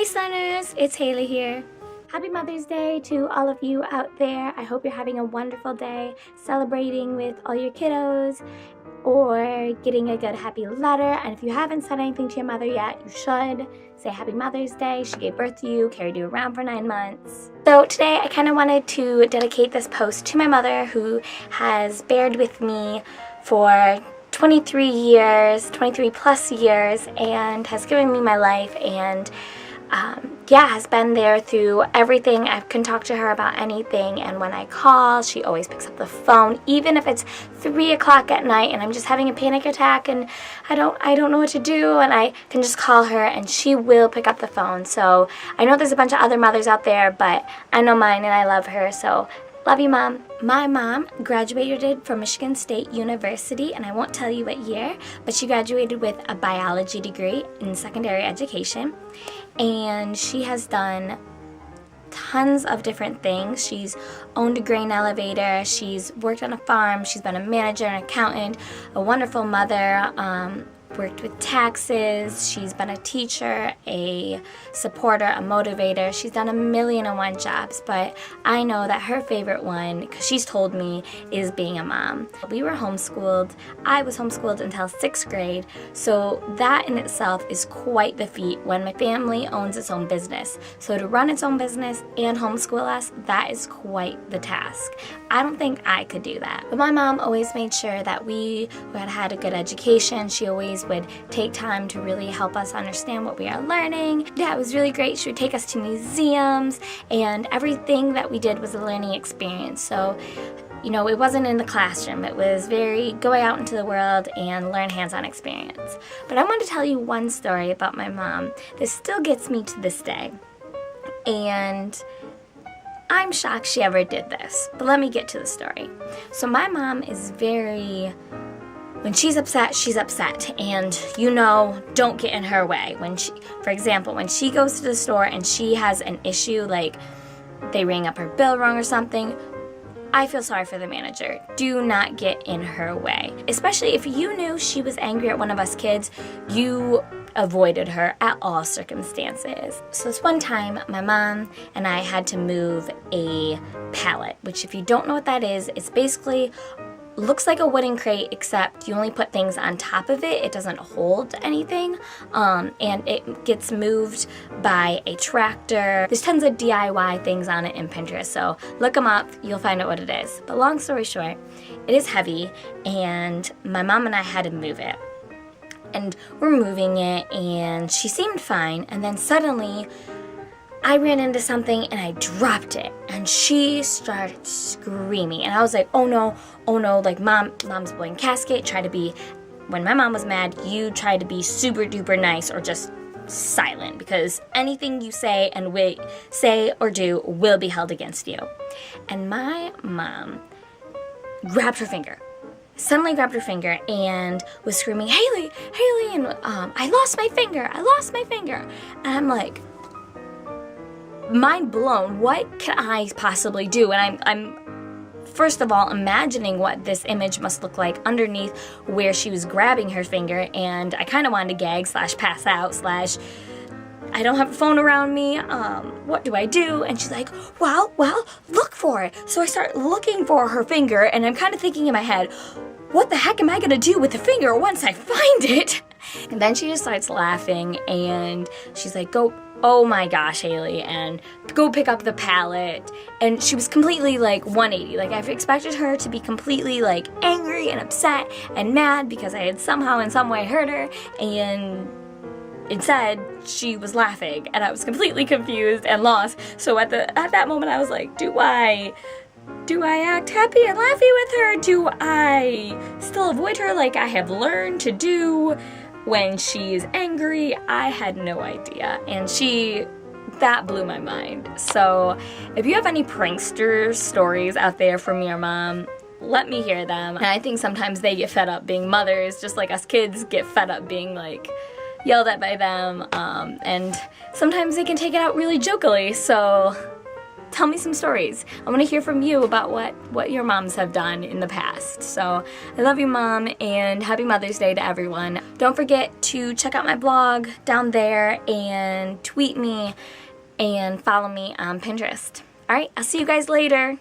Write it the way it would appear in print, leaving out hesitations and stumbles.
Sunners, it's Haley here. Happy Mother's Day to all of you out there. I hope you're having a wonderful day, celebrating with all your kiddos or getting a good happy letter. And if you haven't said anything to your mother yet, you should. Say Happy Mother's Day. She gave birth to you, carried you around for 9 months. So today I kind of wanted to dedicate this post to my mother, who has bared with me for 23 plus years and has given me my life and has been there through everything. I can talk to her about anything, and when I call, she always picks up the phone, even if it's 3 o'clock at night and I'm just having a panic attack and I don't know what to do, and I can just call her and she will pick up the phone. So I know there's a bunch of other mothers out there, but I know mine and I love her, so love you, Mom. My mom graduated from Michigan State University, and I won't tell you what year, but she graduated with a biology degree in secondary education, and she has done tons of different things. She's owned a grain elevator, she's worked on a farm, she's been a manager, an accountant, a wonderful mother, worked with taxes, she's been a teacher, a supporter, a motivator. She's done 1,000,001 jobs, but I know that her favorite one, because she's told me, is being a mom. We were homeschooled. I was homeschooled until 6th grade, so that in itself is quite the feat when my family owns its own business. So to run its own business and homeschool us, that is quite the task. I don't think I could do that. But my mom always made sure that we had a good education. She always would take time to really help us understand what we are learning. Yeah, it was really great. She would take us to museums, and everything that we did was a learning experience. So, you know, it wasn't in the classroom. It was very going out into the world and learn hands-on experience. But I want to tell you one story about my mom. This still gets me to this day. And I'm shocked she ever did this. But let me get to the story. So my mom is when she's upset, and don't get in her way. For example, when she goes to the store and she has an issue, like they rang up her bill wrong or something, I feel sorry for the manager. Do not get in her way. Especially if you knew she was angry at one of us kids, you avoided her at all circumstances. So this one time, my mom and I had to move a pallet, which if you don't know what that is, it's basically looks like a wooden crate, except you only put things on top of it. It doesn't hold anything, and it gets moved by a tractor. There's tons of DIY things on it in Pinterest, so look them up, you'll find out what it is. But long story short, it is heavy, and my mom and I had to move it. And we're moving it, and she seemed fine, and then suddenly I ran into something and I dropped it, and she started screaming, and I was like, oh no, like mom's blowing casket. When my mom was mad, you try to be super duper nice or just silent, because anything you say or do will be held against you. And my mom suddenly grabbed her finger and was screaming, Haley, and I lost my finger. And I'm like, mind blown. What can I possibly do? And I'm first of all imagining what this image must look like underneath where she was grabbing her finger, and I kind of wanted to gag / pass out / I don't have a phone around me. What do I do? And she's like, well, look for it. So I start looking for her finger, and I'm kind of thinking in my head, what the heck am I gonna do with the finger once I find it? And then she just starts laughing, and she's like, oh my gosh, Haley, and go pick up the pallet. And she was completely like 180. Like, I've expected her to be completely like angry and upset and mad because I had somehow in some way hurt her, and instead she was laughing, and I was completely confused and lost. So at that moment I was like, do I act happy and laughy with her? Do I still avoid her like I have learned to do when she's angry? I had no idea, and that blew my mind. So if you have any prankster stories out there from your mom, let me hear them. And I think sometimes they get fed up being mothers, just like us kids get fed up being like yelled at by them, and sometimes they can take it out really jokily. So tell me some stories. I want to hear from you about what your moms have done in the past. So I love you, Mom, and happy Mother's Day to everyone. Don't forget to check out my blog down there and tweet me and follow me on Pinterest. All right, I'll see you guys later.